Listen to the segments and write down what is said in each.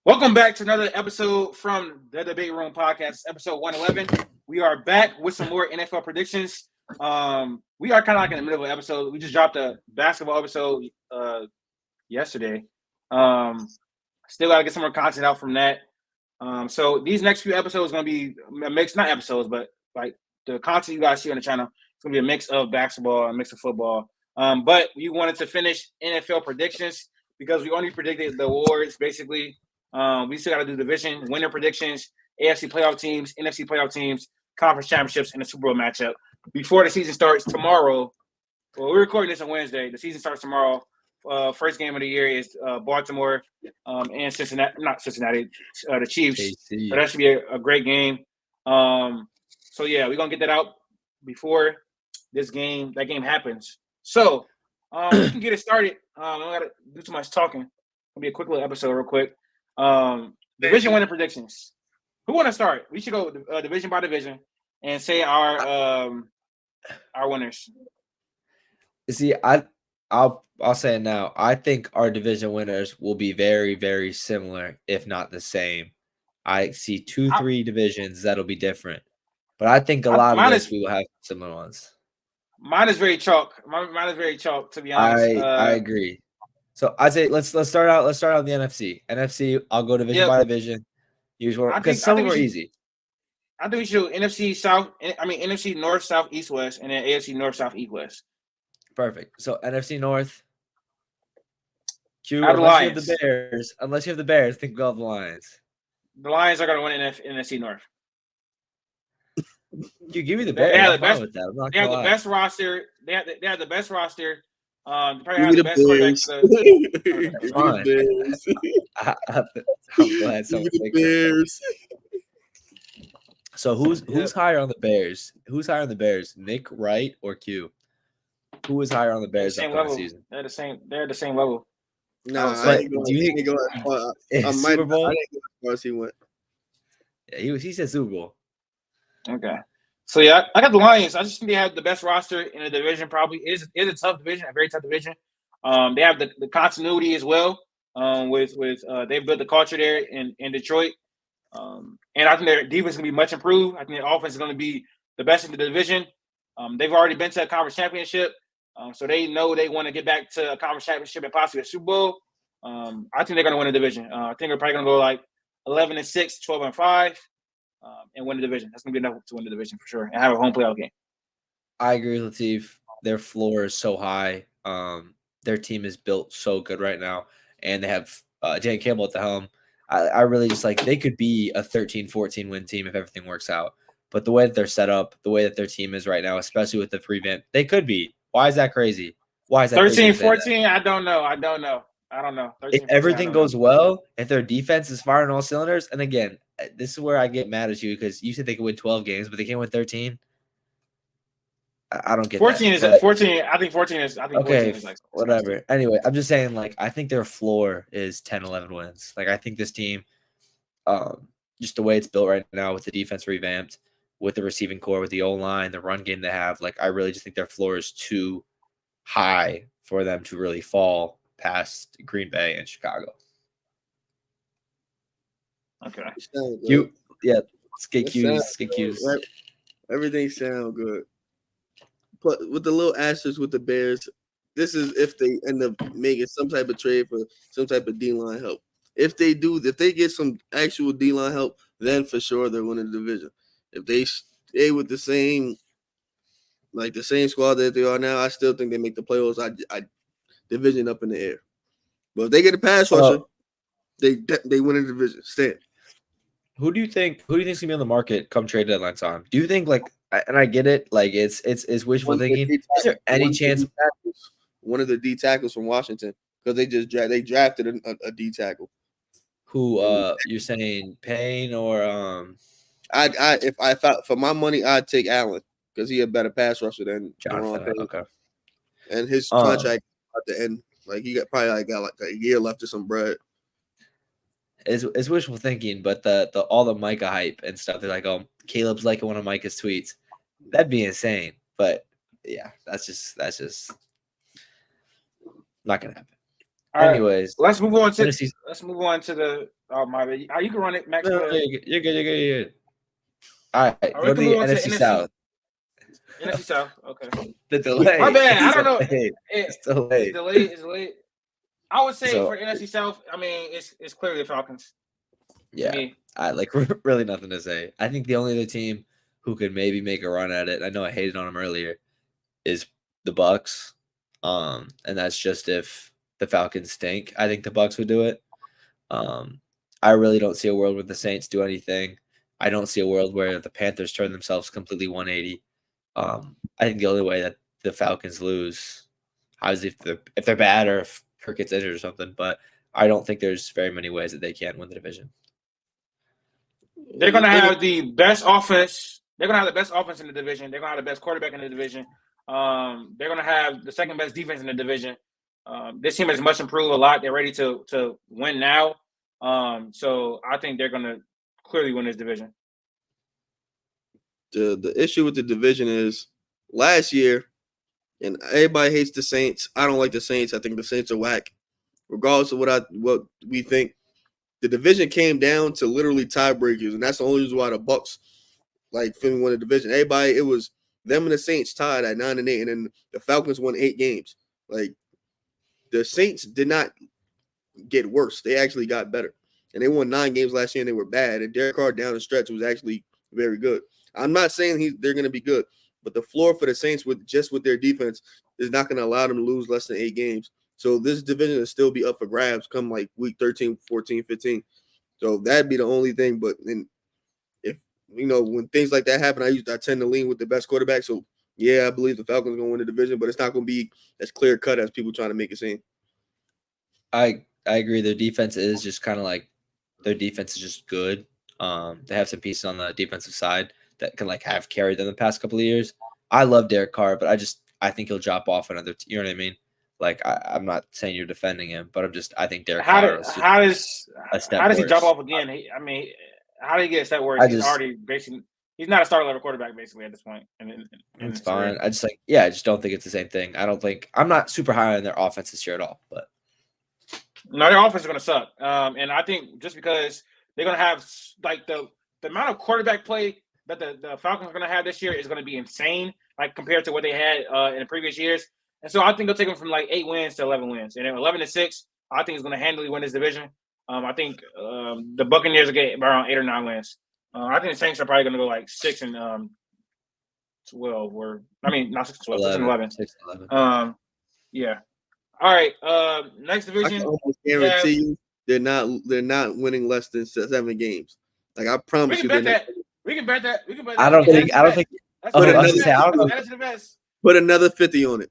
Welcome back to another episode from the Debate Room Podcast, episode 111. We are back with some more NFL predictions. We are kind of like in the middle of an episode. We just dropped a basketball episode yesterday. Still got to get some more content out from that. So these next few episodes are going to be a mix, not episodes, but like the content you guys see on the channel. It's going to be a mix of basketball, a mix of football. But we wanted to finish NFL predictions because we only predicted the awards, basically. We still got to do division winner predictions, AFC Playoff Teams, NFC Playoff Teams, conference championships, and the Super Bowl matchup before the season starts tomorrow. Well, we're recording this on Wednesday. The season starts tomorrow. First game of the year is Baltimore and Cincinnati, not Cincinnati, the Chiefs. KC. So that should be a great game. So yeah, we're gonna get that out before that game happens. So we can get it started. I don't gotta do too much talking. It'll be a quick little episode, real quick. Division winner predictions. Who want to start? We should go division by division and say our winners. See, I'll say it now. I think our division winners will be very, very similar, if not the same. I see 3 divisions that'll be different, but I think a lot of this we will have similar ones. Mine is very chalk. Mine is very chalk, to be honest. I agree. So I say let's start out. Let's start out with the NFC. NFC, I'll go division by division. Usually, because some of them are easy. I think we should NFC South. NFC North, South, East, West, and then AFC North, South, East, West. Perfect. So NFC North. Unless you have the Bears, think we'll have the Lions. The Lions are going to win NFC North. You give me the Bears. They have the best roster. They have the best roster. Probably have the best quarterbacks. I'm glad someone picked Bears. So who's higher on the Bears? Who's higher on the Bears? Nick Wright or Q? Who is higher on the Bears upcoming season? They're the same level. No, do you think Super Bowl? I didn't go as far as he went. Yeah, he said Super Bowl. Okay. So yeah, I got the Lions. I just think they have the best roster in the division. Probably is a tough division, a very tough division. They have the continuity as well. With they built the culture there in Detroit, and I think their defense is going to be much improved. I think their offense is going to be the best in the division. They've already been to a conference championship, so they know they want to get back to a conference championship and possibly a Super Bowl. I think they're going to win the division. I think they're probably going to go like 11-6, 12-5. And win the division. That's going to be enough to win the division for sure and have a home playoff game. I agree with Latif. Their floor is so high. Their team is built so good right now, and they have Dan Campbell at the helm. I really just they could be a 13-14 win team if everything works out. But the way that they're set up, the way that their team is right now, especially with the revamp, they could be. Why is that crazy? Why is that 13-14? I don't know. If everything goes well, if their defense is firing all cylinders, and again, this is where I get mad at you because you said they could win 12 games, but they can't win 13. I don't get 14 that. 14. I think 14 is. I think okay, 14 is whatever. Anyway, I'm just saying, I think their floor is 10-11 wins. I think this team, just the way it's built right now with the defense revamped, with the receiving core, with the O-line, the run game they have, I really just think their floor is too high for them to really fall past Green Bay and Chicago. Okay. Skate cues. Right. Everything sounds good. But with the little asterisk with the Bears, this is if they end up making some type of trade for some type of D-line help. If they get some actual D-line help, then for sure they're winning the division. If they stay with the same squad that they are now, I still think they make the playoffs. I division up in the air. But if they get a pass rusher, they win the division. Stand. Who do you think's gonna be on the market come trade deadline time? Do you think and I get it, it's wishful thinking. Is there any chance one of the D tackles from Washington because they drafted a D tackle? Who you're saying Payne or if I thought for my money I'd take Allen because he a better pass rusher than Jonathan. Okay. And his contract at the end, he got a year left or some bread. It's wishful thinking, but all the Micah hype and stuff, they're like, oh, Caleb's liking one of Micah's tweets. That'd be insane. But yeah, that's just not gonna happen. All right. Anyways, Let's move on to Tennessee. the. Oh my bad. You can run it, Max. No, Go ahead. you're good. You're good. All right, All right, go we to can the move on to NFC NFC South. NFC South. Okay. The delay. My bad. I It's don't know. delayed. It's It's delayed. delayed. It's delayed. I would say So- for NFC South, I mean, it's clearly the Falcons. Yeah, To me. I like really nothing to say. I think the only other team who could maybe make a run at it, I know I hated on them earlier, is the Bucks. And that's just if the Falcons stink. I think the Bucks would do it. I really don't see a world where the Saints do anything. I don't see a world where the Panthers turn themselves completely 180. I think the only way that the Falcons lose, obviously if they're bad or if Kirk gets injured or something, but I don't think there's very many ways that they can't win the division. They're gonna have the best offense. They're gonna have the best offense in the division. They're gonna have the best quarterback in the division. They're gonna have the second best defense in the division. This team has much improved a lot. They're ready to win now. So I think they're gonna clearly win this division. The issue with the division is last year, and everybody hates the Saints. I don't like the Saints. I think the Saints are whack. Regardless of what we think, the division came down to literally tiebreakers, and that's the only reason why the Bucks finally won the division. Everybody, it was them and the Saints tied at 9-8, and then the Falcons won 8 games. Like the Saints did not get worse; they actually got better, and they won 9 games last year, and they were bad. And Derek Carr down the stretch was actually very good. I'm not saying they're going to be good, but the floor for the Saints with their defense is not going to allow them to lose less than 8 games. So this division will still be up for grabs come like week 13, 14, 15. So that'd be the only thing. But then if when things like that happen, I tend to lean with the best quarterback. So yeah, I believe the Falcons are going to win the division, but it's not going to be as clear cut as people trying to make it seem. I agree. Their defense is just kind of like their defense is just good. They have some pieces on the defensive side that can have carried them the past couple of years. I love Derek Carr, but I think he'll drop off another. You know what I mean? I'm not saying you're defending him, but I think Derek Carr is How does worse. he drop off again? How did he get a step worse? He's already basically he's not a starter level quarterback basically at this point. It's fine. I just don't think it's the same thing. I'm not super high on their offense this year at all, but no, their offense is going to suck. And I think just because they're going to have the amount of quarterback play that the Falcons are going to have this year is going to be insane, compared to what they had in the previous years. And so I think they'll take them from 8 wins to 11 wins, and then 11-6. I think is going to handily win this division. I think the Buccaneers will get around 8 or 9 wins. I think the Saints are probably going to go 6 and 12. Not 6 and 12, 6 and 11. 6 and 11. Yeah. All right. Next division. I can almost guarantee you they're not winning less than 7 games. I promise you. We can bet that. I don't think. Put another 50 on it.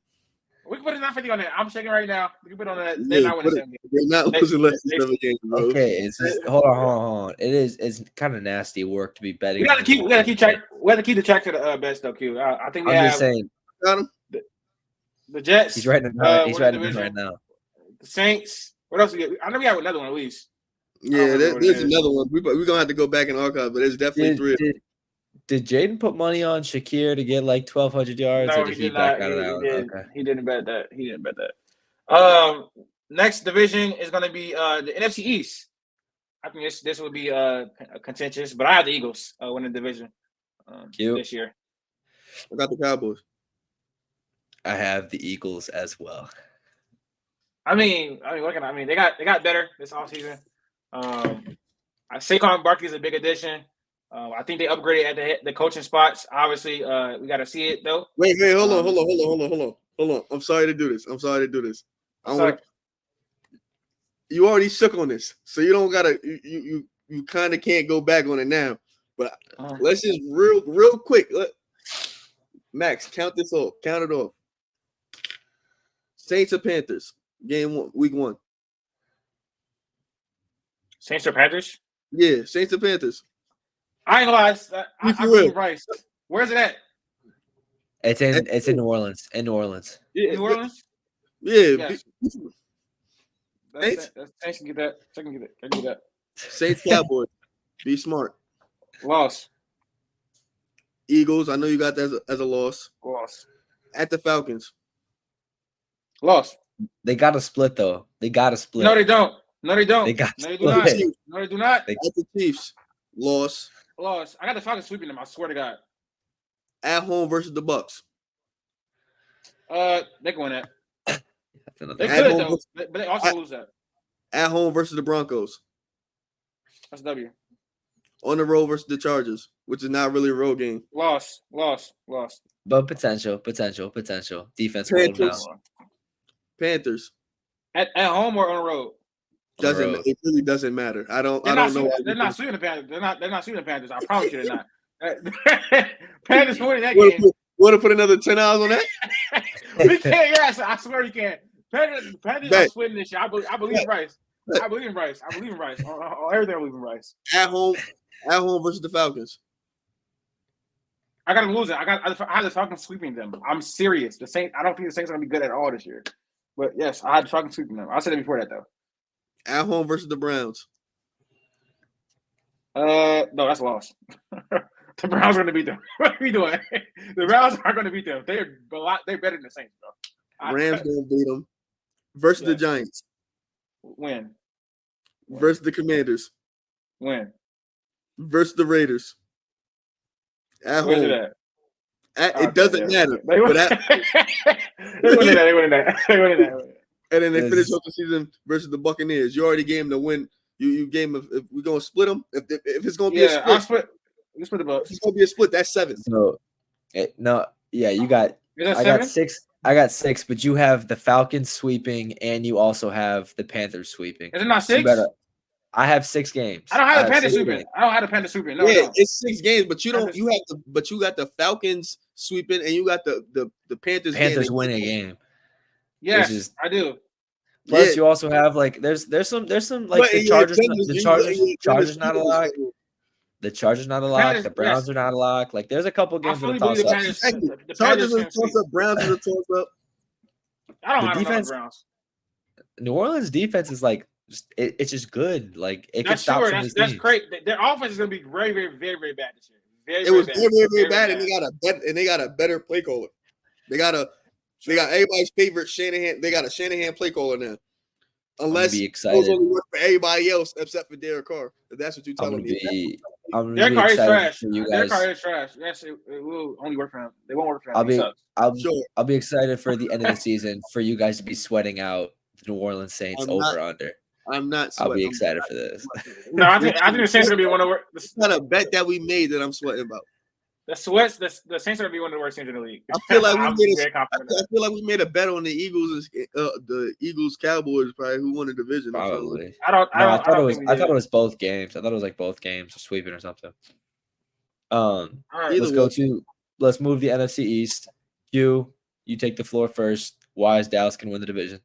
We can put another 50 on it. I'm checking right now. We can put on that. They're not winning 7 games. They're not losing less than 7 games, bro. Okay, hold on. It's kind of nasty work to be betting. We gotta keep track. We have to keep the track to the best though, Q. I think we I'm have. Just saying. Got him. The Jets. He's writing it right now. The Saints. What else we get? I know we have another one at least. Yeah, there's another one. We're gonna have to go back and archive, but there's definitely 3. Did Jaden put money on Shakir to get 1,200 yards? No, or did he back out of that one? Okay. He didn't bet that. Next division is going to be the NFC East. I think this would be contentious, but I have the Eagles win the division this year. I got the Cowboys. I have the Eagles as well. They got better this offseason. Saquon Barkley is a big addition. I think they upgraded at the coaching spots. Obviously, we got to see it though. Wait, hold on. I'm sorry to do this. You already shook on this, so you don't gotta. You kind of can't go back on it now. But let's just real quick. Max, count this off. Count it off. Saints or Panthers? Game 1, week 1. Saints or Panthers? Yeah, Saints or Panthers. I ain't gonna lie. I'm surprised. Where's it at? It's in New Orleans. In New Orleans. Yeah, New Orleans. Yeah. Saints can get that. I can get that. Saints Cowboys. Be smart. Loss. Eagles. I know you got that as a loss. Loss. At the Falcons. Loss. They got a split though. They got to split. No, they don't. No, they don't. They got No, they do split. not. No, they do not. They- At the Chiefs, loss. Lost. I got the Falcons sweeping them. I swear to God. At home versus the Bucks. They're going that. That's They another- At could home though, but they also lose that. At home versus the Broncos. That's a W. On the road versus the Chargers, which is not really a road game. Lost. But potential. Defense cold now. Panthers. Panthers. At home or on the road? On the Doesn't road. it really doesn't matter. I don't know. They're not sweeping the Panthers. They're not sweeping the Panthers. I promise you they're not. Panthers winning that game. Want to put another $10 on that? We can't. Yes, I swear you can. Panthers are Bet. sweeping this year. I believe in Bryce. I believe in Bryce. On everything. I believe in Bryce. At home versus the Falcons. I got them losing. I had the Falcons sweeping them. I'm serious. The Saints. I don't think the Saints are gonna be good at all this year. But yes, I had the Falcons sweeping them. I said it before that though. At home versus the Browns. No, that's a loss. The Browns are going to beat them. What are we doing? The Browns are going to beat them. They're better than the Saints, bro. Rams gonna beat them. Versus the Yeah. Giants. Win. Versus the Commanders. Win. Versus the Raiders. At Where's home. it at? It doesn't matter. They But win at, that. and then they Yes. finish off the season versus the Buccaneers. You already gave them the win. You gave them if we're gonna split them. If it's gonna be a Yeah, split, we split the Bucks. if it's gonna be a split. That's 7. So, you got. Is that I 7? got 6. I got 6, but you have the Falcons sweeping, and you also have the Panthers sweeping. Is it not So you 6? I have 6 games. I don't have the Panthers 6 sweeping. games. I don't have the Panthers sweeping. No, Yeah, no. it's 6 games, but you don't. Panthers- You have to. But you got the Falcons sweeping, and you got the Panthers. Panthers game. winning a game. Yes, which is- I do. Plus, Yeah. you also have like there's some like But the in your Chargers. agendas, The you- Chargers. in your Chargers agendas, not a lock. The Chargers not a lock. Panthers- The Browns yes. are not a lock. Like there's a couple games that fully are toss believe the ups. Panthers- Exactly. the Chargers Panthers is a can toss sweep. up. Browns is a toss up. I don't The have defense- the Browns. New Orleans defense is like it's just good. Like it can That's stop sure. some of That's these teams. great. Their offense is going to be very, very, very, very bad this year. Very, It was bad. very bad, and they got a better play caller. They got everybody's favorite Shanahan. They got a Shanahan play caller now. Unless be those excited. only work for everybody else except for Derek Carr. If that's what you're I'm telling gonna me. be Their car is excited trash. for you Their guys. car is trash. Yes, it will only work for him. They won't work for him. I'll He be sucks. Sure. I'll be excited for the end of the season for you guys to be sweating out the New Orleans Saints I'm over not under. I'm not I'll sweating. be excited for this. No, I think the Saints are going to be one of the worst. It's not a bet that we made that I'm sweating about. The Saints are going to be one of the worst teams in the league. I feel like I'm we very I confident. in that. feel like we made a bet on the Eagles Cowboys probably who won the division. or something. Probably. I don't. No, I thought it was. think we I thought did. it was both games. I thought it was like both games, sweeping or something. All right. Either Let's move the NFC East. You take the floor first. Why is Dallas can win the division?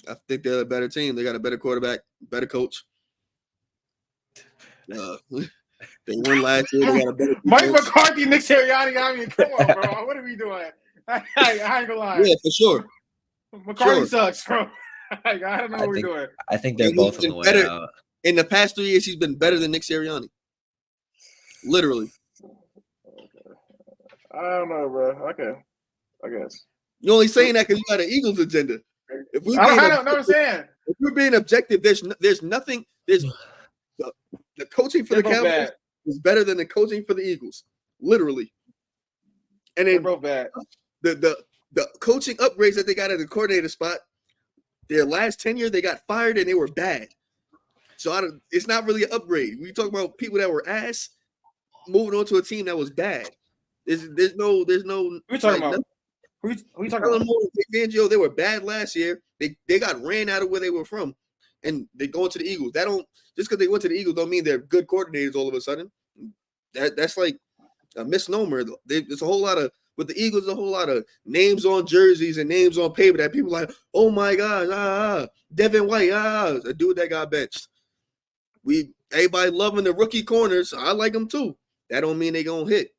I think they're a better team. They got a better quarterback, better coach. They won last year. They got a better Mike defense. McCarthy, Nick Sirianni. I mean, come on, bro. What are we doing? I ain't gonna lie. Yeah, for sure. McCarthy sure. sucks, bro. I don't know what we're doing. I think they're And both he's on the been way better. out. In the past 3 years, he's been better than Nick Sirianni. Literally. I don't know, bro. Okay, I guess. You're only saying that because you got an Eagles agenda. If we're I being, don't know what I'm saying. if we're being objective, there's nothing. There's the coaching for They're the both Cowboys bad. is better than the coaching for the Eagles. Literally. And They're then both bad. the coaching upgrades that they got at the coordinator spot, their last tenure, they got fired and they were bad. So it's not really an upgrade. We talk about people that were ass moving on to a team that was bad. There's no. Who you talking about? Who you talking about? Fangio, they were bad last year. They got ran out of where they were from, and they go into the Eagles. That don't just because they went to the Eagles don't mean they're good coordinators all of a sudden. That's like a misnomer. There's a whole lot of with the Eagles, a whole lot of names on jerseys and names on paper that people like. Oh my gosh, Devin White, a dude that got benched. Everybody loving the rookie corners. I like them too. That don't mean they gonna hit.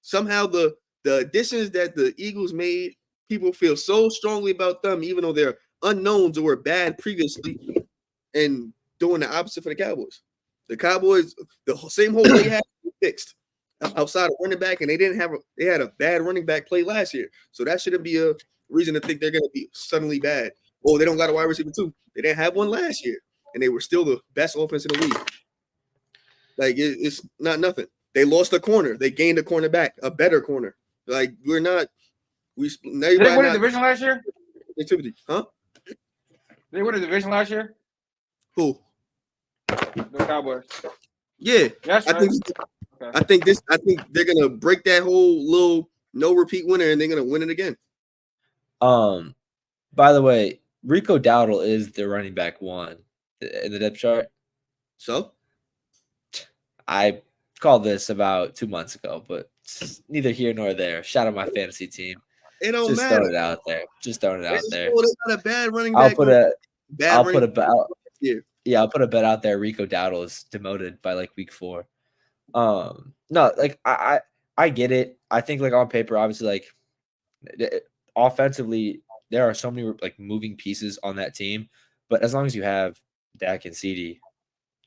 Somehow the additions that the Eagles made, people feel so strongly about them, even though they're unknowns or were bad previously, and doing the opposite for the Cowboys. The Cowboys, the same hole they had fixed outside of running back, and they had a bad running back play last year. So that shouldn't be a reason to think they're going to be suddenly bad. Oh, they don't got a wide receiver too. They didn't have one last year, and they were still the best offense in the league. Like it's not nothing. They lost a corner. They gained a corner back, a better corner. Like we're not. Did they win the division last year? Activity, huh? Did they win the division last year? Who? The Cowboys. Yeah, That's right. I think they're gonna break that whole little no repeat winner, and they're gonna win it again. By the way, Rico Dowdle is the running back 1 in the depth chart. So I called this about 2 months ago, but neither here nor there. Shout out my fantasy team. it don't Just matter. throwing it out there. They got a bad running I'll back. put a Yeah. I'll put a bet out there. Rico Dowdle is demoted by like week 4. No, like I get it. I think like on paper, obviously, like offensively, there are so many like moving pieces on that team. But as long as you have Dak and CD,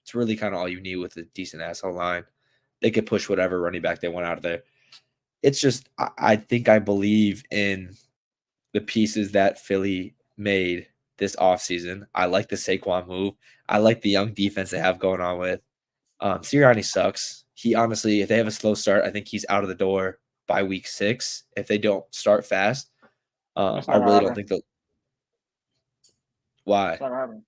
it's really kind of all you need with a decent asshole line. They could push whatever running back they want out of there. It's just I think I believe in the pieces that Philly made this offseason. I like the Saquon move. I like the young defense they have going on with. Sirianni sucks. He honestly, if they have a slow start, I think he's out of the door by week 6 if they don't start fast. I really don't think they'll. Why? It's not gonna happen.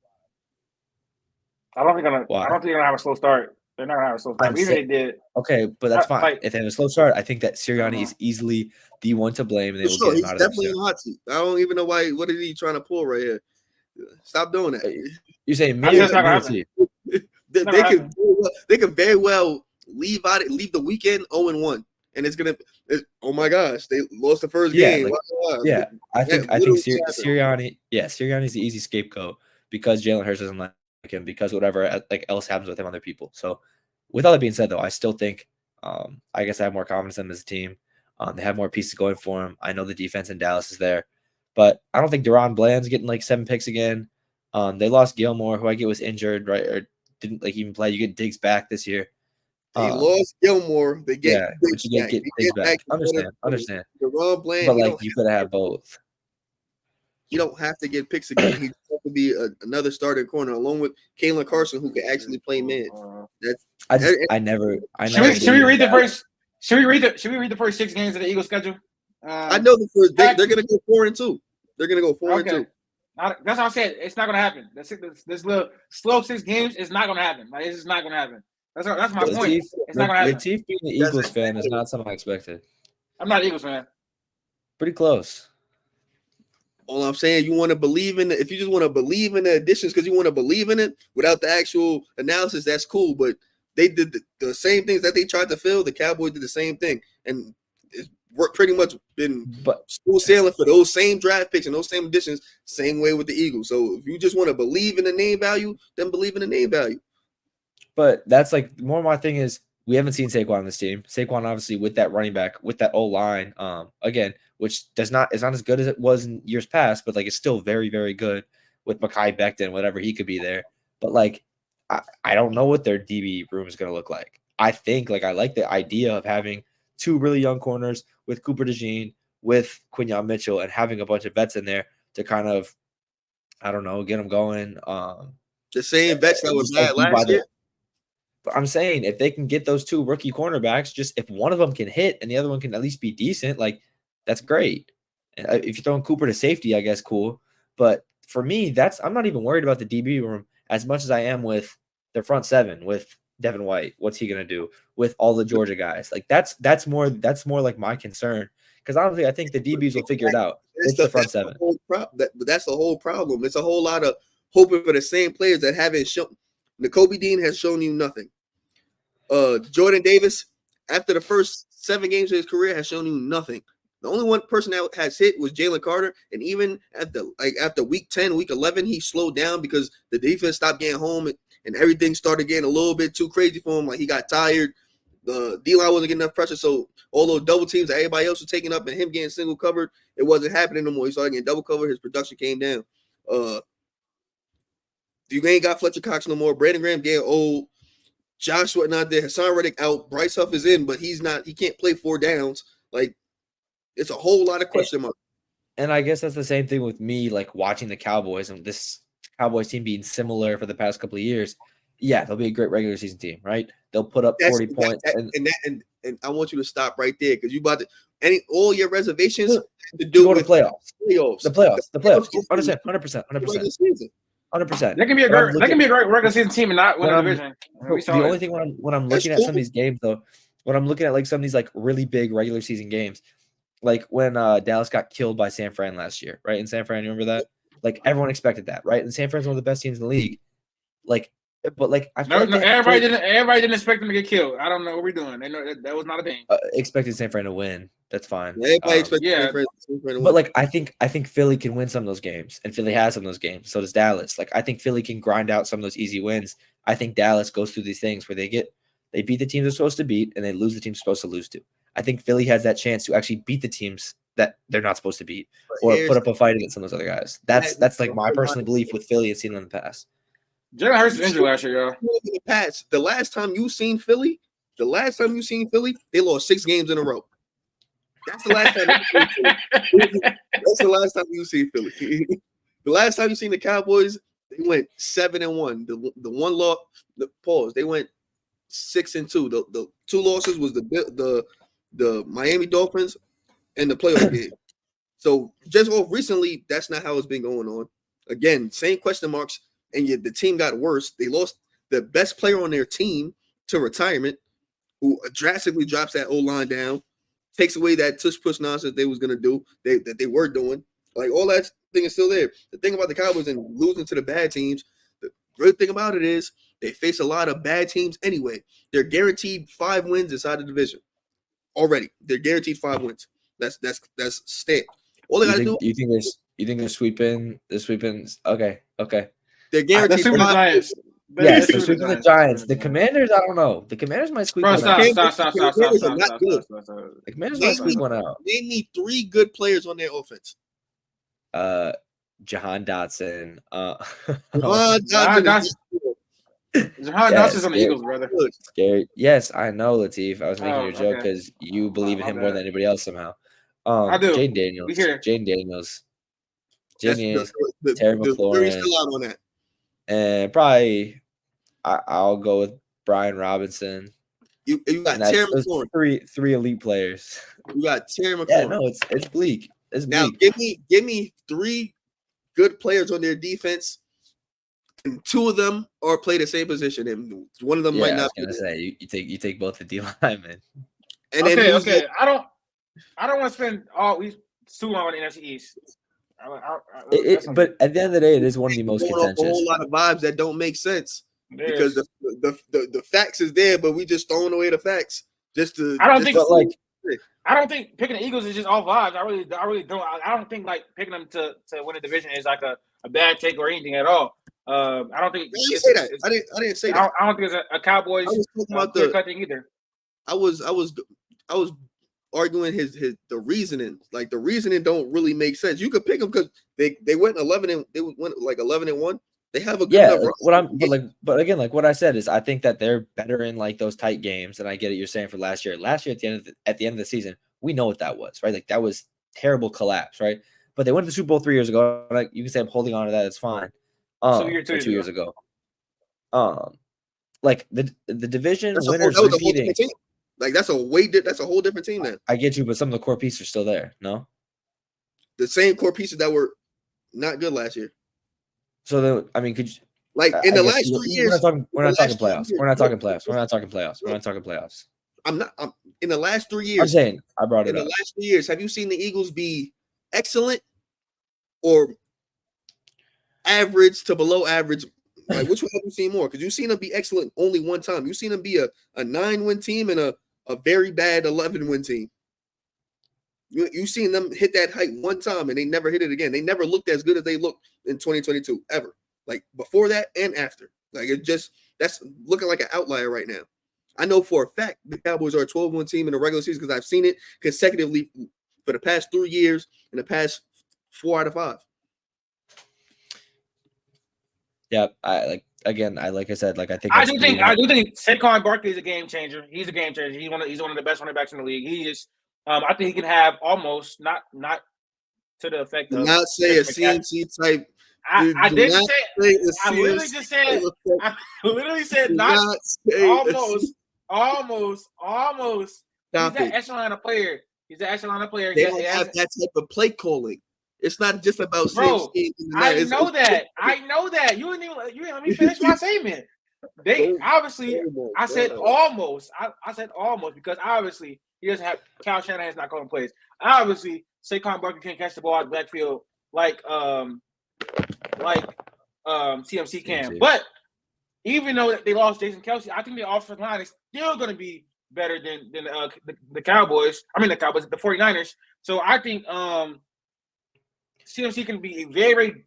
I don't think they're gonna have a slow start. They're not gonna have a slow start. Even if they did. Okay, but that's fine. Like, if they have a slow start, I think that Sirianni is easily the one to blame, and they will get him out of there. He's definitely in the hot seat. I don't even know why. What is he trying to pull right here? Stop doing that. You're saying me? They could very well leave the weekend 0-1, and it's gonna. Oh my gosh, they lost the first game. I think Sirianni. Yeah, Sirianni's the easy scapegoat because Jalen Hurts doesn't like him because whatever like else happens with him, other people. So, with all that being said, though, I still think I guess I have more confidence in them as a team. They have more pieces going for them. I know the defense in Dallas is there, but I don't think Deron Bland's getting like 7 picks again. They lost Gilmore, who I get was injured, right, or didn't like even play. You get Diggs back this year. They lost Gilmore. They get but you get Diggs back. Understand. Deron Bland, but like you could have both. You don't have to get picks again. He has to be another starting corner along with Kalen Carson, who can actually play man. I never. Should we read the first? Should we read the first 6 games of the Eagles schedule? I know the first. They're gonna go 4-2. They're gonna go 4-2. That's what I said. It's not gonna happen. This little slow 6 games is not gonna happen. Like it's just not gonna happen. That's my point. It's not gonna happen. Latif being an Eagles fan is not something I expected. I'm not an Eagles fan. Pretty close. All I'm saying, you want to believe in it. If you just want to believe in the additions because you want to believe in it without the actual analysis, that's cool. But they did the same things that they tried to fill. The Cowboys did the same thing, and it's pretty much been smooth sailing for those same draft picks and those same additions. Same way with the Eagles. So if you just want to believe in the name value, then believe in the name value. But that's like more my thing is we haven't seen Saquon on this team. Saquon obviously with that running back, with that O-line, again, which is not as good as it was in years past, but like it's still very, very good with Mekhi Becton, whatever he could be there. But like I don't know what their DB room is going to look like. I think like I like the idea of having 2 really young corners with Cooper DeJean, with Quinyon Mitchell, and having a bunch of vets in there to kind of, I don't know, get them going. The same vets that was bad last year. But I'm saying if they can get those 2 rookie cornerbacks, just if one of them can hit and the other one can at least be decent, like that's great. And if you're throwing Cooper to safety, I guess cool. But for me, I'm not even worried about the DB room as much as I am with their front 7 with Devin White. What's he gonna do with all the Georgia guys? Like that's more like my concern because honestly, I think the DBs will figure it out. It's the front 7. That's the whole problem. It's a whole lot of hoping for the same players that haven't shown. Nakobe Dean has shown you nothing. Jordan Davis, after the first 7 games of his career, has shown you nothing. The only one person that has hit was Jalen Carter, and even after week 10, week 11, he slowed down because the defense stopped getting home and everything started getting a little bit too crazy for him. Like he got tired. The D-line wasn't getting enough pressure, so all those double teams that everybody else was taking up and him getting single covered, it wasn't happening no more. He started getting double covered. His production came down. You ain't got Fletcher Cox no more. Brandon Graham getting old. Joshua not there. Hassan Reddick out. Bryce Huff is in, but he's not. He can't play 4 downs. Like it's a whole lot of question marks. And I guess that's the same thing with me, like watching the Cowboys and this Cowboys team being similar for the past couple of years. Yeah, they'll be a great regular season team, right? They'll put up 40 points. And I want you to stop right there because you about to all your reservations to to do go to with playoffs. playoffs. The playoffs. The Understand? 100%. 100%. They can be a great regular season team and not win a division. The only thing when I'm looking at some of these games though, when I'm looking at like some of these like really big regular season games, like when Dallas got killed by San Fran last year, right? In San Fran, you remember that? Like everyone expected that, right? And San Fran's one of the best teams in the league. Like, but like I feel everybody didn't expect them to get killed. I don't know what we're doing. They know that was not a thing. Expected San Fran to win. That's fine. Everybody expected San Fran to win. But like I think Philly can win some of those games, and Philly has some of those games. So does Dallas. Like I think Philly can grind out some of those easy wins. I think Dallas goes through these things where they beat the teams they're supposed to beat, and they lose the teams they're supposed to lose to. I think Philly has that chance to actually beat the teams that they're not supposed to beat, or put up a fight against some of those other guys. That's like my personal belief with Philly and seeing them in the past. Jalen Hurts was injured last year, y'all. The last time you seen Philly, they lost 6 games in a row. That's the last time. That's the last time you see Philly. The last time you seen the Cowboys, they went 7-1. The one loss, they went 6-2. The 2 losses was the Miami Dolphins and the playoff game. So just recently, that's not how it's been going on. Again, same question marks, and yet the team got worse. They lost the best player on their team to retirement, who drastically drops that O-line down, takes away that tush-push nonsense they was going to do, that they were doing. Like, all that thing is still there. The thing about the Cowboys and losing to the bad teams, the great thing about it is they face a lot of bad teams anyway. They're guaranteed 5 wins inside the division already. They're guaranteed 5 wins. That's stamped. All they got to do. You think they're sweeping? They're sweeping. Okay. They're guaranteed. The Giants. Yes, they're sweeping the Giants. The Commanders, I don't know. The Commanders might sweep one out. Stop. The Commanders might sweep one out. They need 3 good players on their offense. Jahan Dotson. Jahan Dotson's on the Eagles, brother. Scary. Yes, I know, Latif. I was making your joke because you believe in him more than anybody else somehow. I do. Jaden Daniels. Terry McLaurin. Still out on that. And probably I'll go with Brian Robinson. You got Terry McLaurin. Three elite players. You got Terry McLaurin. Yeah, no, it's bleak. It's now bleak. give me 3 good players on their defense, and 2 of them are play the same position, and one of them might not. I was gonna say you take both the D linemen. And okay. I don't want to spend we too long on the NFC East. But at the end of the day, it is one of the most contentious. A whole lot of vibes that don't make sense because the facts is there, but we just throwing away the facts just to. I don't think picking the Eagles is just all vibes. I really don't. I don't think like picking them to win a division is like a bad take or anything at all. I don't think. I didn't say that. I didn't say that. I don't think it's a Cowboys. I was talking about the cutting either. I was arguing the reasoning. Like the reasoning don't really make sense. You could pick them because they went 11 and they went like 11-1. They have a good enough but again, like what I said is I think that they're better in like those tight games. And I get it. You're saying for last year at the end of the season, we know what that was, right? Like that was terrible collapse, right? But they went to the Super Bowl 3 years ago. Like you can say I'm holding on to that. It's fine. 2 years ago. Like the division winners repeating. Like that's a whole different team then. I get you, but some of the core pieces are still there. No, the same core pieces that were not good last year. So then, I mean, could you like in the last 3 years? We're not talking playoffs. We're not talking playoffs. I'm in the last 3 years. I'm saying I brought it up. In the last 3 years, have you seen the Eagles be excellent or average to below average? Like which one have you seen more? Because you've seen them be excellent only one time. You've seen them be a 9-win team and a very bad 11-win team. You've seen them hit that height one time and they never hit it again. They never looked as good as they looked in 2022 ever. Like before that and after. Like that's looking like an outlier right now. I know for a fact the Cowboys are a 12-win team in the regular season because I've seen it consecutively for the past 3 years and the past 4 out of 5. Yeah, I think I do think Saquon Barkley is a game changer. He's a game changer. He's one of the best running backs in the league. He is. I think he can have almost not to the effect Do of not say a Chris McCaffrey. CMC type. I Do didn't not say. a I literally CMC just said. effect. I literally said Do not not say a almost. He's Stop that it. echelon of player. He's that echelon of player. They He don't have hasn't- that type of play calling. It's not just about Bro, CMC. I know that. You didn't let me finish my statement. They obviously. I said almost. I said almost because obviously he doesn't have Kyle Shanahan's not calling plays. Obviously, Saquon Barkley can't catch the ball out of the backfield like CMC can. CMC. But even though they lost Jason Kelce, I think the offensive line is still going to be better than the Cowboys. I mean the Cowboys, the 49ers. So I think CMC can be a very, very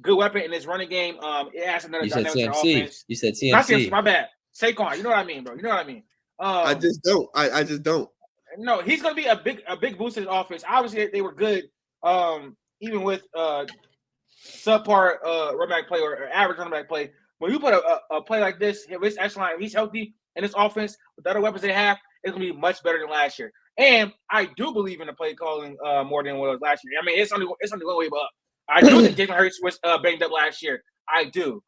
good weapon in this running game. It adds another You said dynamic to the CMC. offense. You said Not CMC, CMC. my bad. Saquon, you know what I mean, bro. You know what I mean. I just don't. I just don't. No, he's going to be a big boost to his offense. Obviously, they were good, even with subpar running back play or average running back play. When you put a play like this, his echelon, if he's healthy in this offense with the other weapons they have, it's going to be much better than last year. And I do believe in the play calling more than what it was last year. I mean, it's only one way up. I do think Jalen Hurts was banged up last year. I do.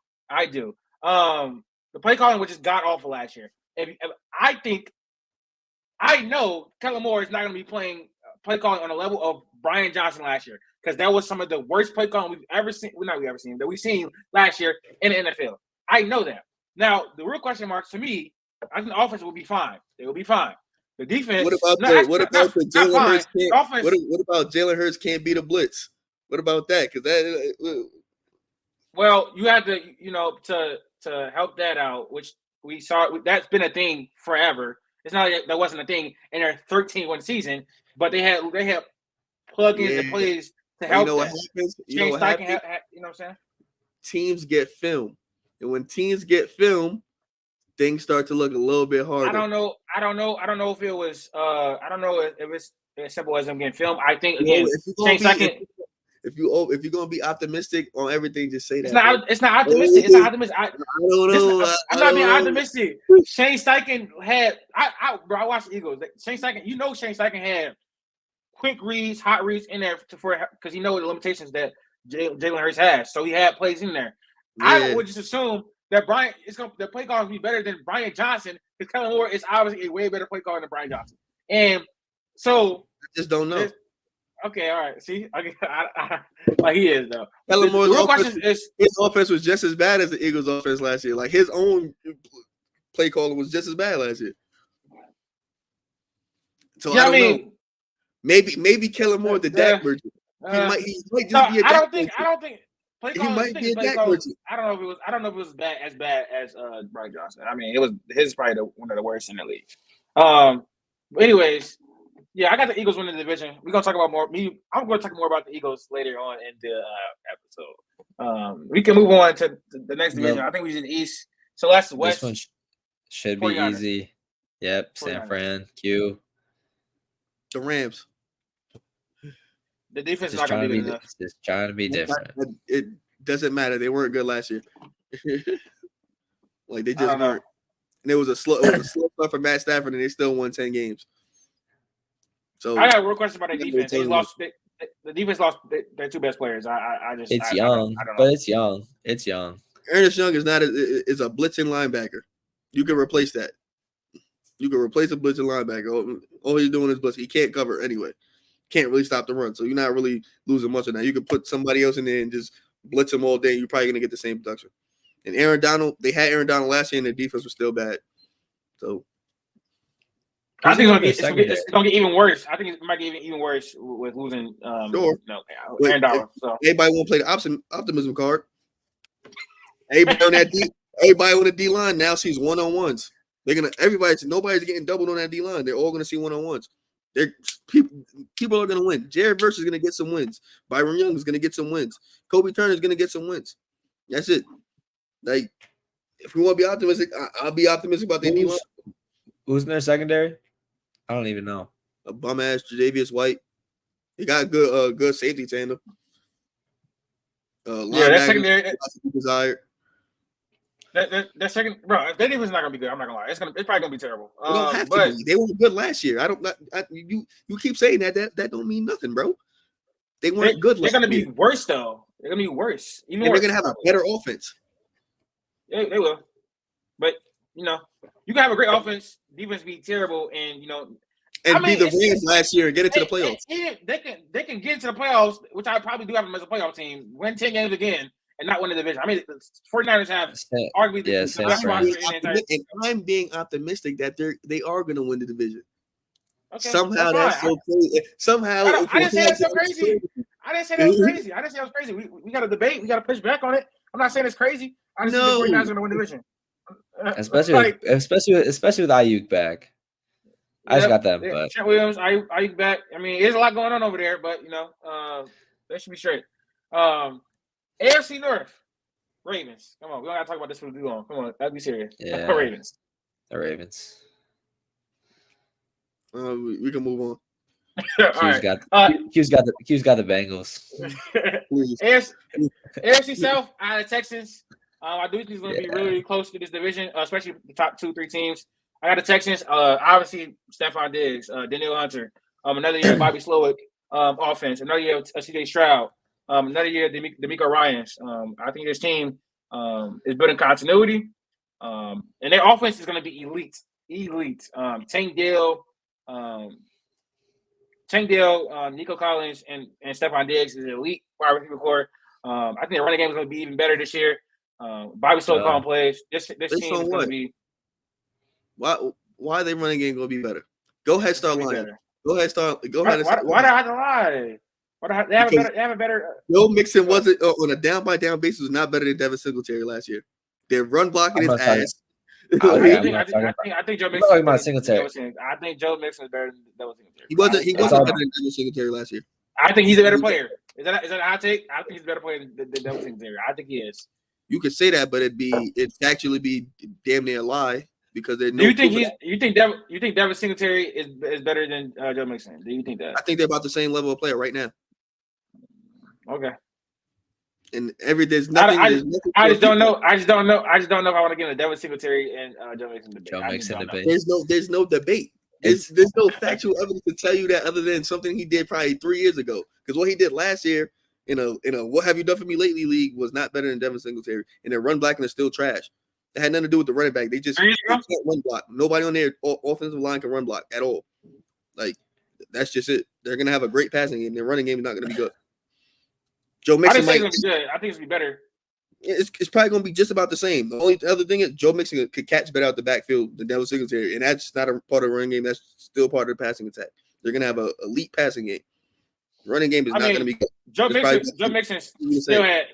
The play calling was just god awful last year. If I know Kellen Moore is not going to be playing play calling on the level of Brian Johnson last year because that was some of the worst play calling we've ever seen. Well, not we've ever seen, but we've seen last year in the NFL. I know that. Now, the real question marks to me, I think the offense will be fine. They will be fine. The defense. What about Jalen Hurts? What about Jalen Hurts can't beat a blitz? What about that? Because that. Well, you have to, to help that out, which we saw. That's been a thing forever. It's not like that wasn't a thing in their 13-1 season, but they had plugins and plays to help. You know what happens? You know what happens? You know what I'm saying? Teams get film, and when teams get film, things start to look a little bit harder. I don't know if it was. I don't know if it's as simple as them getting film. I think again, if you're gonna be optimistic on everything, just say that. It's not optimistic. It's not optimistic. I don't know. I'm not being optimistic. Shane Steichen had. I watched the Eagles. Shane Steichen. Shane Steichen had quick reads, hot reads in there because he knows the limitations that Jalen Hurts has. So he had plays in there. Yeah. I would just assume that the play call will be better than Brian Johnson because Kellen Moore is obviously a way better play caller than Brian Johnson. And so I just don't know. Okay, all right. See, like he is though. Kellen Moore's his offense was just as bad as the Eagles' offense last year. Like his own play calling was just as bad last year. So yeah, I don't know. Maybe Kellen Moore the Dak merchant. He might just be a Dak. I don't think. He might be a Dak merchant. I don't know if it was as bad as Brian Johnson. I mean, it was his probably one of the worst in the league. But anyways. Yeah, I got the Eagles winning the division. We're gonna talk about more. I'm going to talk more about the Eagles later on in the episode. We can move on to the next division. I think we did the East. So that's the West. This one should be easy. Yep, San Fran, Q. The Rams. The defense is not going to be good enough. Just trying to be different. It doesn't matter. They weren't good last year. Like they just weren't. And it was a slow start for Matt Stafford, and they still won 10 games. So I got a real question about the defense. The defense lost their two best players. It's young. It's young. Ernest Young is a blitzing linebacker. You can replace that. You can replace a blitzing linebacker. All he's doing is blitz. He can't cover anyway. Can't really stop the run. So you're not really losing much of that. You can put somebody else in there and just blitz him all day. And you're probably going to get the same production. And Aaron Donald, they had Aaron Donald last year, and their defense was still bad. So. I think it's going to get even worse. I think it might get even worse with losing. Sure. Aaron Donald. So everybody won't play the optimism card. Everybody on the D line now sees one-on-ones. Nobody's getting doubled on that D line. They're all going to see one-on-ones. People are going to win. Jared Verse is going to get some wins. Byron Young is going to get some wins. Kobe Turner is going to get some wins. That's it. Like, if we want to be optimistic, I'll be optimistic about the D line. Who's in their secondary? I don't even know. A bum ass Tre'Davious White. He got good safety tandem. That secondary desired. That second, bro. That defense is not gonna be good. I'm not gonna lie. It's probably gonna be terrible. They weren't good last year. You keep saying that don't mean nothing, bro. They weren't good. They're gonna be worse though. They're gonna be worse. Even and worse, they're gonna have a better offense. They will. But you can have a great offense, defense be terrible, and be the Rams last year and get into the playoffs. They can get into the playoffs, which I probably do have them as a playoff team. Win 10 games again and not win the division. I mean, the 49ers have arguably the best roster in the entire. And I'm being optimistic that they are going to win the division. Okay, somehow that's so crazy. Somehow I didn't say that's so crazy. I didn't say that was crazy. We got to debate. We got to push back on it. I'm not saying it's crazy. I just think the 49ers are going to win the division. Especially with Ayuk back. I just got them, but Trent Williams, Ayuk back. I mean, there's a lot going on over there, but that should be straight. AFC North, Ravens. Come on, we don't gotta talk about this for too long. Come on, let's be serious. Yeah, Ravens. The Ravens. We can move on. Q's got the Bengals. AFC South, I had the Texans. I do think it's going to be really close to this division, especially the top 2-3 teams. I got the Texans. Obviously, Stephon Diggs, Daniel Hunter. Another year, Bobby Slowick offense. Another year, C.J. Stroud. Another year, D'Amico Ryans. I think this team is building continuity, and their offense is going to be elite. Tank Dell, Nico Collins, and Stephon Diggs is elite wide receiver core. I think the running game is going to be even better this year. Bobby Slowick calling plays. This team is going to be. Why are they running game going to be better? Go ahead, start lying. Go ahead. Why do I have to lie? They have a better. Joe Mixon wasn't on a down by down basis was not better than Devin Singletary last year. Their run blocking his ass. I think Joe Mixon. About Singletary. I think Joe Mixon is better than Devin Singletary. He wasn't better than Devin Singletary last year. I think he's a better player. Is that a hot take? I think he's a better player than Devin Singletary. I think he is. You could say that, but it'd actually be damn near a lie because there's no. Do you think Devin Singletary is better than Joe Mixon? Do you think that? I think they're about the same level of player right now. Okay. And there's nothing. I just don't know. I just don't know if I want to get a Devin Singletary and Joe Mixon debate. There's no debate. There's no factual evidence to tell you that other than something he did probably 3 years ago. Because what he did last year in a what have you done for me lately league was not better than Devin Singletary. And their run blocking is still trash. It had nothing to do with the running back. They can't run block. Nobody on their offensive line can run block at all. Like that's just it. They're gonna have a great passing game. Their running game is not gonna be good. Joe Mixon I think it's gonna be good. I think it's gonna be better. It's probably gonna be just about the same. The only other thing is Joe Mixon could catch better out the backfield than Devin Singletary, and that's not a part of the running game. That's still part of the passing attack. They're gonna have an elite passing game. Running game is not gonna be good. Joe Mixon still had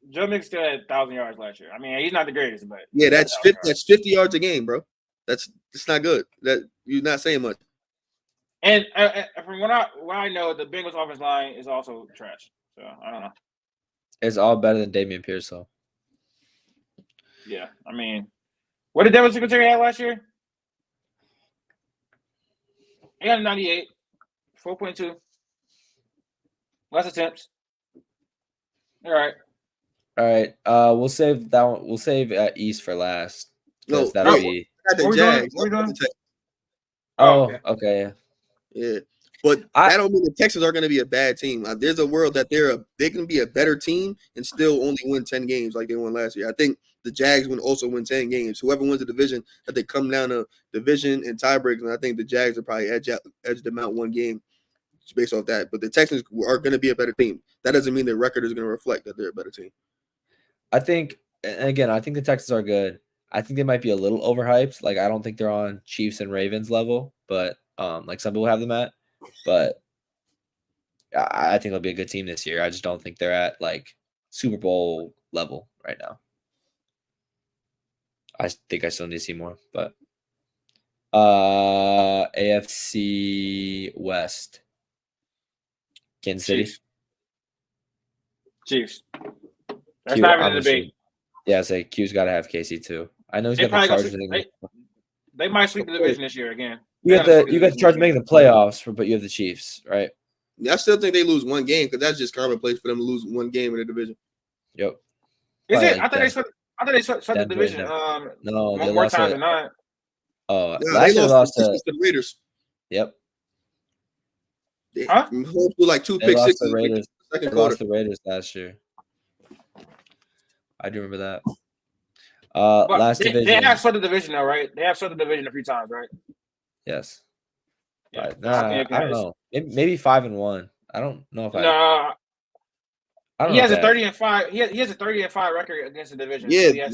1,000 yards last year. I mean, he's not the greatest, but yeah, that's 50 yards a game, bro. It's not good. That you're not saying much. And from what I know, the Bengals offensive line is also trash. So I don't know. It's all better than Dameon Pierce, though. Yeah, I mean, what did Devin Singletary have last year? He had a 98, 4.2, less attempts. All right. We'll save that one. We'll save East for last. No, that'll be. What are we doing? Oh, okay. Yeah. But I don't mean the Texans are going to be a bad team. There's a world that they can be a better team and still only win 10 games like they won last year. I think the Jags would also win 10 games. Whoever wins the division, that they come down to division and tiebreakers, and I think the Jags will probably edge them out one game just based off that. But the Texans are going to be a better team. That doesn't mean their record is going to reflect that they're a better team. I think the Texans are good. I think they might be a little overhyped. Like I don't think they're on Chiefs and Ravens level, but like some people have them at. But I think it'll be a good team this year. I just don't think they're at like Super Bowl level right now. I think I still need to see more. But AFC West, Kansas City, Chiefs. That's not even a debate. Yeah, I say Q's got to have KC too. I know he's got the Chargers. They might sweep the division this year again. You got the Chargers making the playoffs, but you have the Chiefs, right? I still think they lose one game because that's just commonplace for them to lose one game in the division. Yep. Is it? I thought they swept the division. No, they more lost times than not. Oh, they lost to the Raiders. Yep. Like 2 pick sixes. The Raiders. second They quarter. lost the Raiders last year. I do remember that. But Last they division. have swept the division, though, right? They have swept the division a few times, right? Yes. Yeah. But I don't know. Maybe 5-1. I don't know if No, I don't he know has if a they have. 30-5. He has a 30-5 record against the division. Yeah, So he has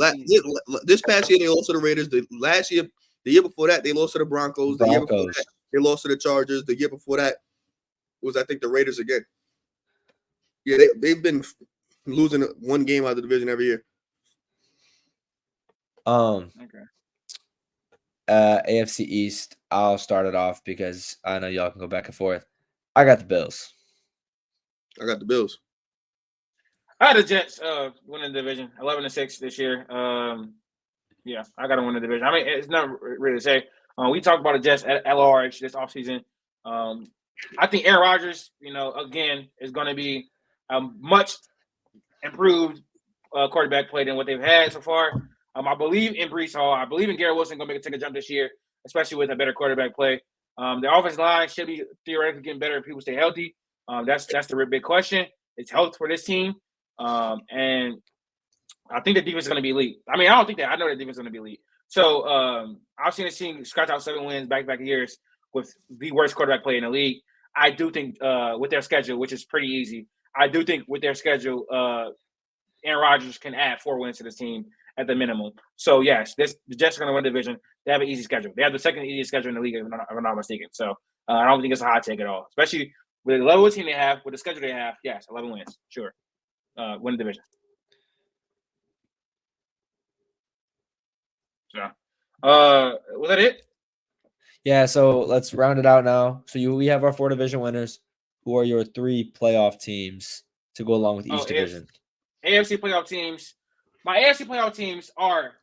this past year they lost to the Raiders. The year before that, they lost to the Broncos. The year before that, they lost to the Chargers. The year before that was, I think, the Raiders again. Yeah, they've been losing one game out of the division every year. okay. AFC East, I'll start it off because I know y'all can go back and forth. I got the Bills. I got the Bills. I had the Jets winning the division, 11-6 this year. Yeah, I got to win the division. I mean, it's not really to say. We talked about the Jets at large this offseason. I think Aaron Rodgers, again, is going to be a much improved quarterback play than what they've had so far. I believe in Breece Hall. I believe in Garrett Wilson going to take a jump this year, especially with a better quarterback play. The offensive line should be theoretically getting better if people stay healthy. That's the big question. It's health for this team. And I think the defense is going to be elite. I mean, I don't think that. I know the defense is going to be elite. So I've seen this team scratch out 7 wins back-to-back years with the worst quarterback play in the league. I do think with their schedule, which is pretty easy, I do think with their schedule, Aaron Rodgers can add 4 wins to this team at the minimum. So, yes, the Jets are going to win the division. They have an easy schedule. They have the second easiest schedule in the league, if I'm not mistaken. So, I don't think it's a hot take at all, especially with the level of team they have, with the schedule they have. Yes, 11 wins. Sure. Win the division. So, was that it? Yeah, so let's round it out now. So we have our 4 division winners. Who are your 3 playoff teams to go along with each division? AFC playoff teams. My AFC playoff teams are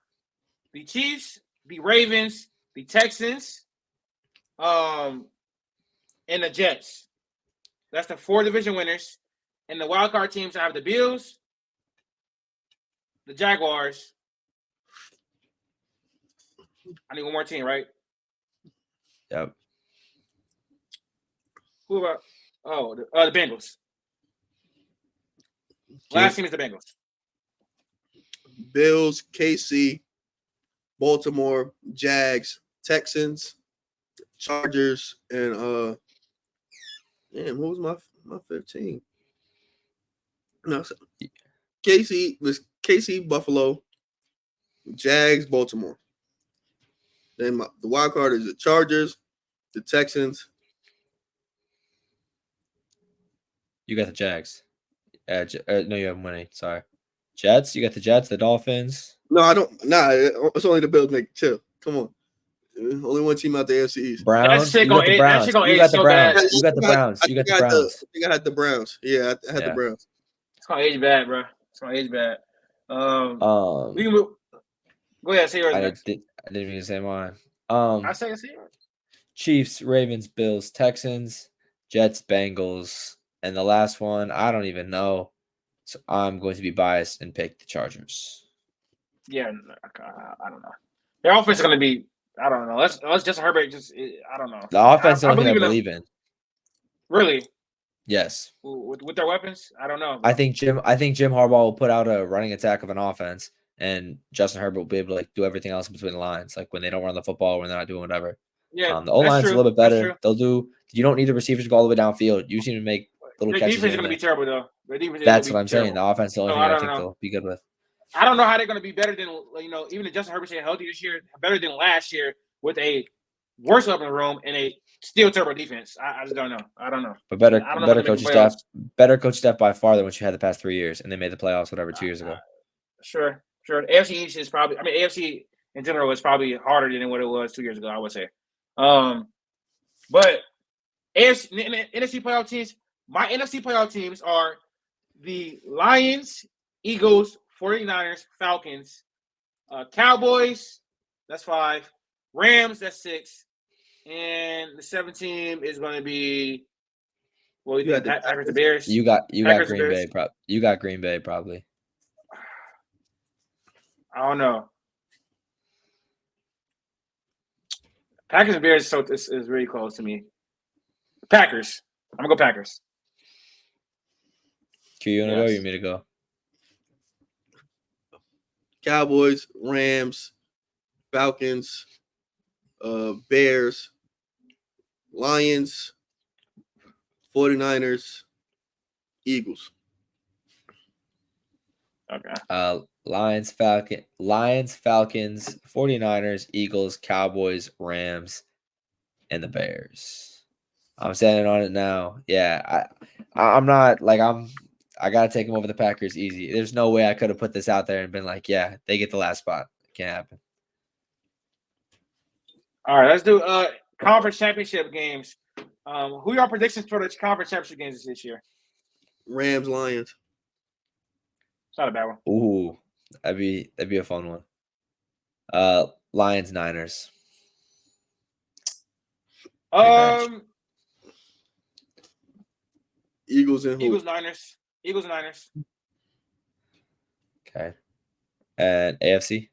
the Chiefs, the Ravens, the Texans, and the Jets. That's the 4 division winners. And the wild card teams, I have the Bills, the Jaguars. I need one more team, right? Yep. Who about? Oh, the Bengals. Last team is the Bengals. Bills, KC, Baltimore, Jags, Texans, Chargers, and damn, who was my 15? No, KC was KC, Buffalo, Jags, Baltimore. Then the wild card is the Chargers, the Texans. You got the Jags. No, you have money. Sorry. Jets. You got the Jets, the Dolphins. No, I don't. Nah, it's only the Bills. Make chill. Come on. Only one team out the AFC East. Browns. You got the Browns. You got the Browns. You got the Browns. You got the Browns. I think I had the Browns. Yeah, I had the Browns. It's gonna age bad, bro. It's gonna age bad. We can move. Go ahead, say yours next. I didn't even say mine. I say yours. Chiefs, Ravens, Bills, Texans, Jets, Bengals, and the last one I don't even know. So I'm going to be biased and pick the Chargers. Yeah, I don't know. Their offense is going to be. I don't know. Let's just Herbert. I don't know. The offense is the only thing I believe in. Really? Yes. With their weapons, I don't know. I think Jim Harbaugh will put out a running attack of an offense, and Justin Herbert will be able to do everything else in between the lines, like when they don't run the football, when they're not doing whatever. Yeah, the O line's a little bit better. They'll do. You don't need the receivers to go all the way downfield. You seem to make little catches. Their defense is going to be terrible, though. That's what I'm saying. The offense is the only thing I think they'll be good with. I don't know how they're going to be better than even if Justin Herbert stayed healthy this year, better than last year with a worse weapon room and a still terrible defense. I just don't know. I don't know. But better coaching staff by far than what you had the past 3 years, and they made the playoffs 2 years ago. Sure. The AFC East is probably. I mean, AFC in general is probably harder than what it was 2 years ago. I would say. But NFC playoff teams. My NFC playoff teams are the Lions, Eagles, 49ers, Falcons, Cowboys, that's 5, Rams, that's 6, and the 7th team is going to be Packers, the Bears. You got Green Bay. You got Green Bay probably. I don't know. Packers and Bears is really close to me. Packers. I'm gonna go Packers. Q, you want to go or Yes. you want me to go? Cowboys, Rams, Falcons, Bears, Lions, 49ers, Eagles. Okay. Lions, Falcons, 49ers, Eagles, Cowboys, Rams, and the Bears. I'm standing on it now. Yeah, I'm not like I gotta take them over the Packers easy. There's no way I could have put this out there and been like, yeah, they get the last spot. Can't happen. All right, let's do conference championship games. Who are your predictions for the conference championship games this year? Rams, Lions. It's not a bad one. Ooh, that'd be a fun one. Lions, Niners. Rematch. Eagles and who? Eagles, Niners. Okay. And AFC?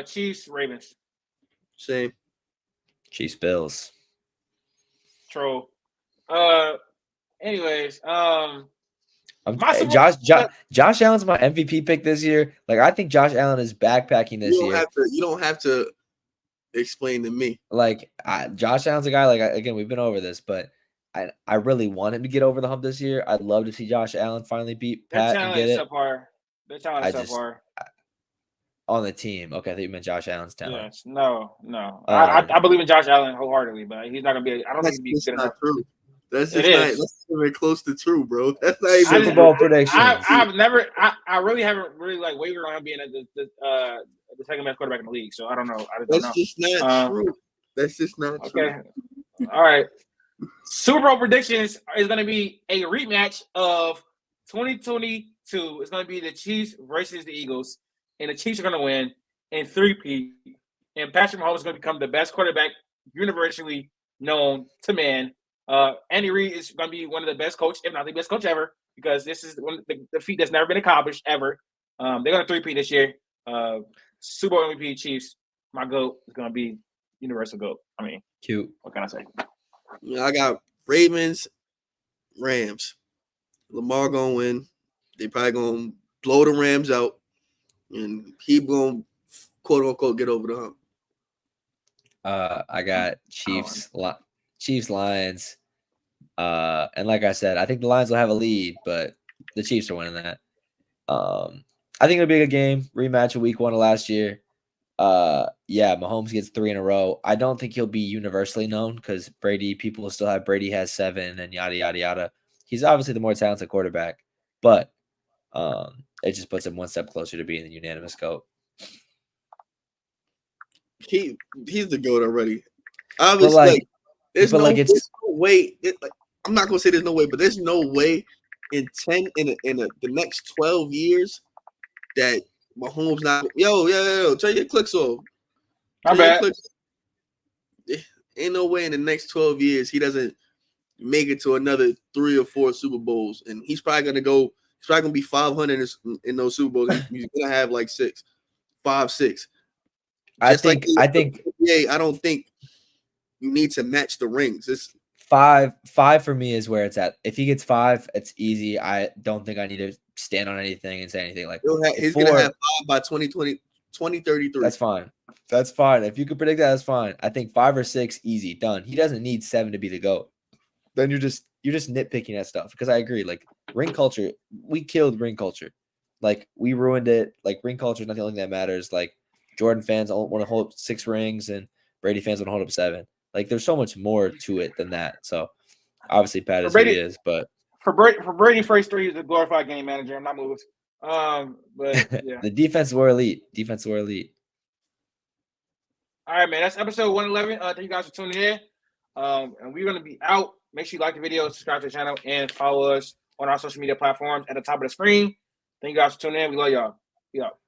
Chiefs, Ravens. Same. Chiefs, Bills. Troll. Anyways, Josh Allen's my MVP pick this year. Like, I think Josh Allen is backpacking this year. You don't have to explain to me. Like, Josh Allen's a guy. Like, again, we've been over this, but I really want him to get over the hump this year. I'd love to see Josh Allen finally beat Pat and get it. Their talent is subpar. On the team. Okay, I think you meant Josh Allen's talent. Yes. No. I believe in Josh Allen wholeheartedly, but he's not gonna be. I don't think he's good enough. True. That's just that's even close to true, bro. That's not even Super Bowl predictions. I really haven't like wavered on him being the second best quarterback in the league. So I don't know. That's just not true. That's just not true. Okay. All right. Super Bowl predictions is going to be a rematch of 2022. It's going to be the Chiefs versus the Eagles, and the Chiefs are going to win in 3-peat. And Patrick Mahomes is going to become the best quarterback universally known to man. Andy Reid is going to be one of the best coach, if not the best coach ever, because this is one of the feat that's never been accomplished ever. They're going to 3-peat this year. Super Bowl MVP Chiefs. My GOAT is going to be universal GOAT. I mean, cute. What can I say? I got Ravens, Rams. Lamar gonna win. They probably gonna blow the Rams out, and he gonna quote unquote get over the hump. I got Chiefs, Lions, and like I said, I think the Lions will have a lead, but the Chiefs are winning that. I think it'll be a good game rematch of Week 1 of last year. Yeah, Mahomes gets 3 in a row. I don't think he'll be universally known because Brady, people will still have Brady has 7 and yada yada yada. He's obviously the more talented quarterback, but it just puts him one step closer to being the unanimous GOAT. He's the GOAT already. Obviously, there's no way. I'm not gonna say there's no way, but there's no way in the next 12 years that Mahomes not yo turn your clicks off. My bad. Ain't no way in the next 12 years he doesn't make it to another 3 or 4 Super Bowls, and he's probably gonna be 500 in those Super Bowls. He's gonna have like 5, 6. I think I don't think you need to match the rings. It's 5 for me is where it's at. If he gets 5, it's easy. I don't think I need to stand on anything and say anything like he's gonna have 5 by 2033. That's fine. That's fine. If you could predict that, that's fine. I think 5 or 6, easy, done. He doesn't need 7 to be the GOAT. Then you're just nitpicking at stuff because I agree. Like ring culture, we killed ring culture. Like we ruined it. Like ring culture is not the only thing that matters. Like Jordan fans want to hold up 6 rings and Brady fans want to hold up 7. Like there's so much more to it than that. So obviously Pat is who he is, but for Brady first 3, he's a glorified game manager. I'm not moved. But yeah. The defense were elite. All right, man. That's episode 111. Thank you guys for tuning in. And we're gonna be out. Make sure you like the video, subscribe to the channel, and follow us on our social media platforms at the top of the screen. Thank you guys for tuning in. We love y'all.